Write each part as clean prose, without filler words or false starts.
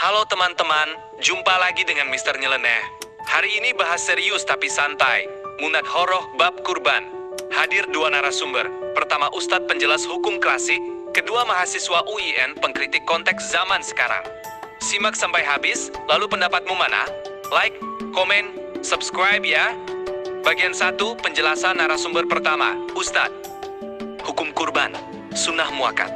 Halo teman-teman, jumpa lagi dengan Mister Nyeleneh. Hari ini bahas serius tapi santai, Munad Horoh Bab Kurban. Hadir dua narasumber, pertama Ustadz penjelas hukum klasik, kedua mahasiswa UIN pengkritik konteks zaman sekarang. Simak sampai habis, lalu pendapatmu mana? Like, komen, subscribe ya. Bagian 1, penjelasan narasumber pertama, Ustadz. Hukum kurban, sunnah muakkad.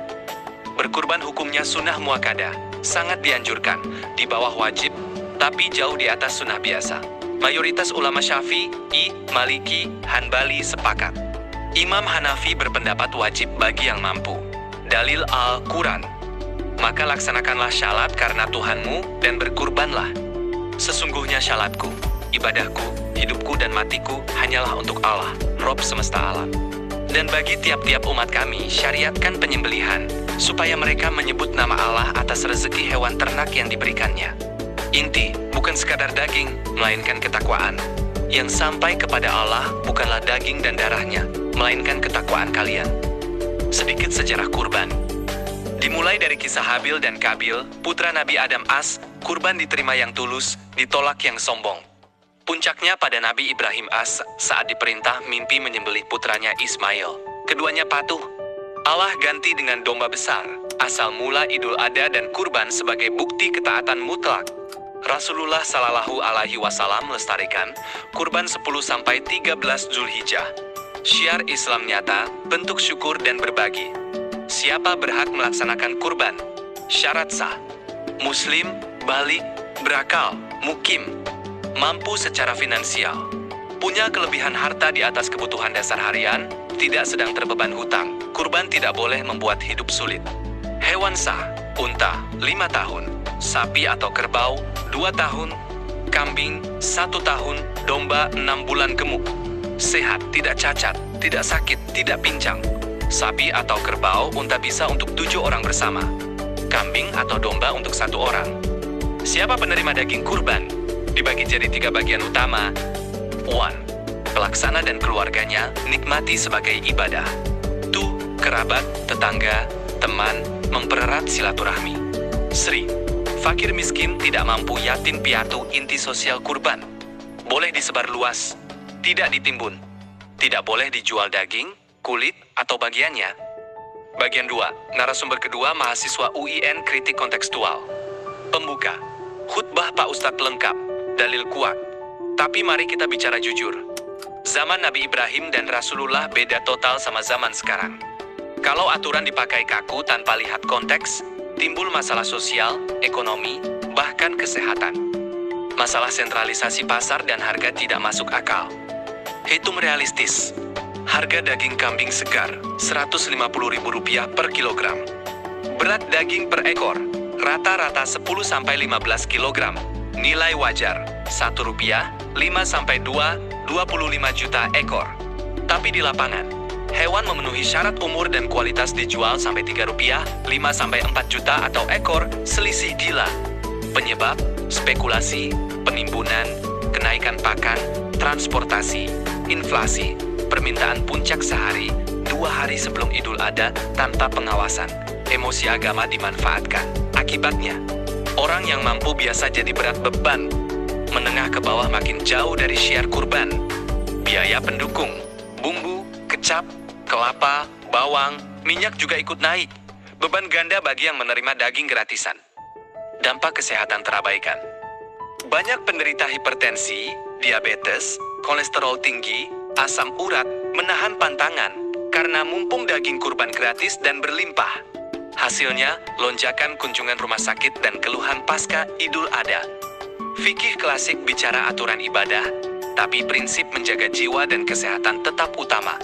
Berkurban hukumnya sunnah muakkadah, sangat dianjurkan, di bawah wajib, tapi jauh di atas sunnah biasa. Mayoritas ulama Syafi'i, Maliki, Hanbali sepakat. Imam Hanafi berpendapat wajib bagi yang mampu. Dalil Al-Quran. Maka laksanakanlah syalat karena Tuhanmu dan berkurbanlah. Sesungguhnya syalatku, ibadahku, hidupku dan matiku hanyalah untuk Allah, Rob semesta alam. Dan bagi tiap-tiap umat kami, syariatkan penyembelihan, supaya mereka menyebut nama Allah atas rezeki hewan ternak yang diberikannya. Inti, bukan sekadar daging, melainkan ketakwaan. Yang sampai kepada Allah bukanlah daging dan darahnya, melainkan ketakwaan kalian. Sedikit sejarah kurban. Dimulai dari kisah Habil dan Kabil, putra Nabi Adam kurban diterima yang tulus, ditolak yang sombong. Puncaknya pada Nabi Ibrahim saat diperintah mimpi menyembelih putranya Ismail. Keduanya patuh. Allah ganti dengan domba besar, asal mula Idul Adha dan kurban sebagai bukti ketaatan mutlak. Rasulullah Shallallahu Alaihi Wasallam melestarikan kurban 10-13 Zulhijjah. Syiar Islam nyata, bentuk syukur dan berbagi. Siapa berhak melaksanakan kurban? Syarat sah. Muslim, balik, berakal, mukim, mampu secara finansial, punya kelebihan harta di atas kebutuhan dasar harian, tidak sedang terbeban hutang. Kurban tidak boleh membuat hidup sulit. Hewan sah, unta, 5 tahun, sapi atau kerbau, 2 tahun, kambing, 1 tahun, domba, 6 bulan gemuk. Sehat, tidak cacat, tidak sakit, tidak pincang. Sapi atau kerbau, unta bisa untuk 7 orang bersama. Kambing atau domba untuk 1 orang. Siapa penerima daging kurban? Dibagi jadi 3 bagian utama. 1. Pelaksana dan keluarganya nikmati sebagai ibadah. 2. Kerabat, tetangga, teman, mempererat silaturahmi. 3. Fakir miskin tidak mampu yatim piatu inti sosial kurban. Boleh disebar luas, tidak ditimbun. Tidak boleh dijual daging, kulit, atau bagiannya. Bagian 2. Narasumber kedua mahasiswa UIN kritik kontekstual. Pembuka. Khutbah Pak Ustadz lengkap. Dalil kuat. Tapi mari kita bicara jujur. Zaman Nabi Ibrahim dan Rasulullah beda total sama zaman sekarang. Kalau aturan dipakai kaku tanpa lihat konteks, timbul masalah sosial, ekonomi, bahkan kesehatan. Masalah sentralisasi pasar dan harga tidak masuk akal. Hitung realistis. Harga daging kambing segar, Rp150.000 per kilogram. Berat daging per ekor, rata-rata 10-15 kilogram. Nilai wajar, Rp1, 5-2, 25 juta ekor. Tapi di lapangan, hewan memenuhi syarat umur dan kualitas dijual sampai Rp3, 5-4 juta atau ekor, selisih gila. Penyebab, spekulasi, penimbunan, kenaikan pakan, transportasi, inflasi, permintaan puncak sehari, 2 hari sebelum Idul Adha tanpa pengawasan, emosi agama dimanfaatkan. Akibatnya, orang yang mampu biasa jadi berat beban, menengah ke bawah makin jauh dari syiar kurban. Biaya pendukung, bumbu, kecap, kelapa, bawang, minyak juga ikut naik. Beban ganda bagi yang menerima daging gratisan. Dampak kesehatan terabaikan. Banyak penderita hipertensi, diabetes, kolesterol tinggi, asam urat, menahan pantangan, karena mumpung daging kurban gratis dan berlimpah. Hasilnya, lonjakan kunjungan rumah sakit dan keluhan pasca Idul Adha. Fikih klasik bicara aturan ibadah, tapi prinsip menjaga jiwa dan kesehatan tetap utama.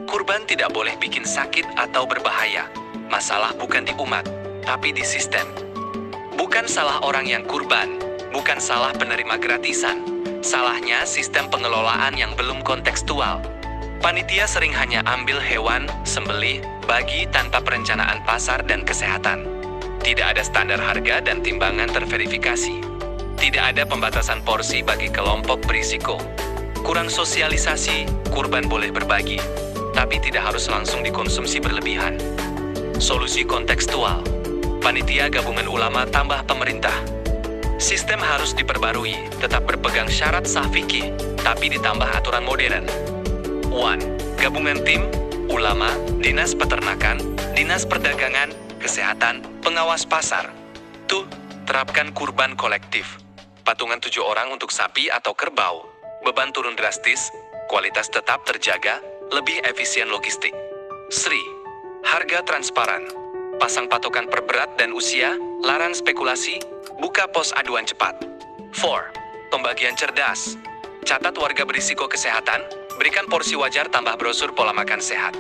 Kurban tidak boleh bikin sakit atau berbahaya. Masalah bukan di umat, tapi di sistem. Bukan salah orang yang kurban, bukan salah penerima gratisan. Salahnya sistem pengelolaan yang belum kontekstual. Panitia sering hanya ambil hewan, sembelih, bagi tanpa perencanaan pasar dan kesehatan. Tidak ada standar harga dan timbangan terverifikasi. Tidak ada pembatasan porsi bagi kelompok berisiko. Kurang sosialisasi, kurban boleh berbagi, tapi tidak harus langsung dikonsumsi berlebihan. Solusi kontekstual. Panitia gabungan ulama tambah pemerintah. Sistem harus diperbarui, tetap berpegang syarat sah fikih, tapi ditambah aturan modern. 1. Gabungan tim, ulama, dinas peternakan, dinas perdagangan, kesehatan, pengawas pasar. 2. Terapkan kurban kolektif. Patungan 7 orang untuk sapi atau kerbau. Beban turun drastis, kualitas tetap terjaga, lebih efisien logistik. 3. Harga transparan. Pasang patokan per berat dan usia, larang spekulasi, buka pos aduan cepat. 4. Pembagian cerdas. Catat warga berisiko kesehatan, berikan porsi wajar tambah brosur pola makan sehat.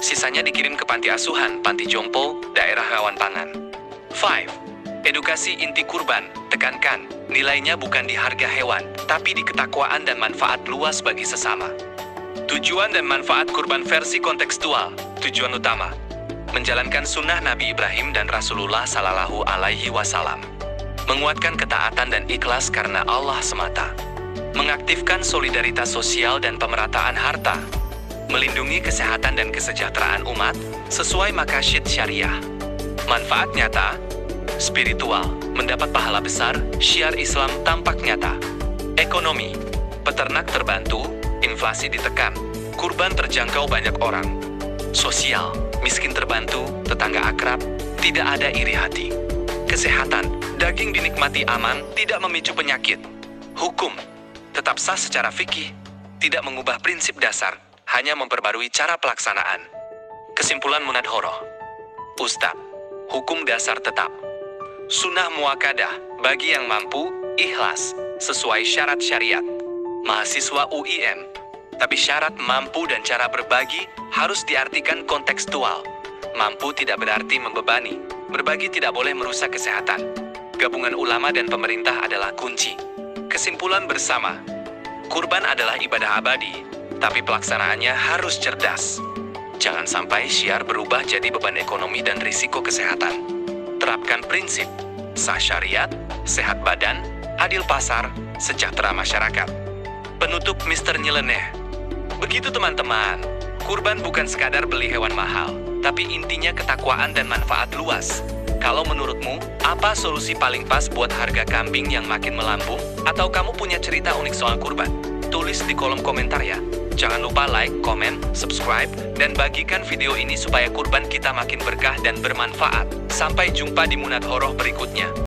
Sisanya dikirim ke panti asuhan, panti jompo, daerah rawan pangan. 5. Edukasi inti kurban, tekankan, nilainya bukan di harga hewan, tapi di ketakwaan dan manfaat luas bagi sesama. Tujuan dan manfaat kurban versi kontekstual. Tujuan utama, menjalankan sunnah Nabi Ibrahim dan Rasulullah Sallallahu Alaihi Wasallam. Menguatkan ketaatan dan ikhlas karena Allah semata. Mengaktifkan solidaritas sosial dan pemerataan harta. Melindungi kesehatan dan kesejahteraan umat, sesuai maqasid syariah. Manfaat nyata, spiritual, mendapat pahala besar, syiar Islam tampak nyata. Ekonomi, peternak terbantu, inflasi ditekan, kurban terjangkau banyak orang. Sosial, miskin terbantu, tetangga akrab, tidak ada iri hati. Kesehatan, daging dinikmati aman, tidak memicu penyakit. Hukum, tetap sah secara fikih, tidak mengubah prinsip dasar, hanya memperbarui cara pelaksanaan. Kesimpulan Munadhoroh. Ustadz, hukum dasar tetap. Sunnah muakadah, bagi yang mampu, ikhlas, sesuai syarat syariat. Mahasiswa UIN. Tapi syarat mampu dan cara berbagi harus diartikan kontekstual. Mampu tidak berarti membebani, berbagi tidak boleh merusak kesehatan. Gabungan ulama dan pemerintah adalah kunci. Kesimpulan bersama, kurban adalah ibadah abadi, tapi pelaksanaannya harus cerdas. Jangan sampai syiar berubah jadi beban ekonomi dan risiko kesehatan. Terapkan prinsip, sah syariat, sehat badan, adil pasar, sejahtera masyarakat. Penutup Mr. Nyeleneh. Begitu teman-teman, kurban bukan sekadar beli hewan mahal, tapi intinya ketakwaan dan manfaat luas. Kalau menurutmu, apa solusi paling pas buat harga kambing yang makin melambung? Atau kamu punya cerita unik soal kurban? Tulis di kolom komentar ya. Jangan lupa like, komen, subscribe, dan bagikan video ini supaya kurban kita makin berkah dan bermanfaat. Sampai jumpa di Munadhoroh berikutnya.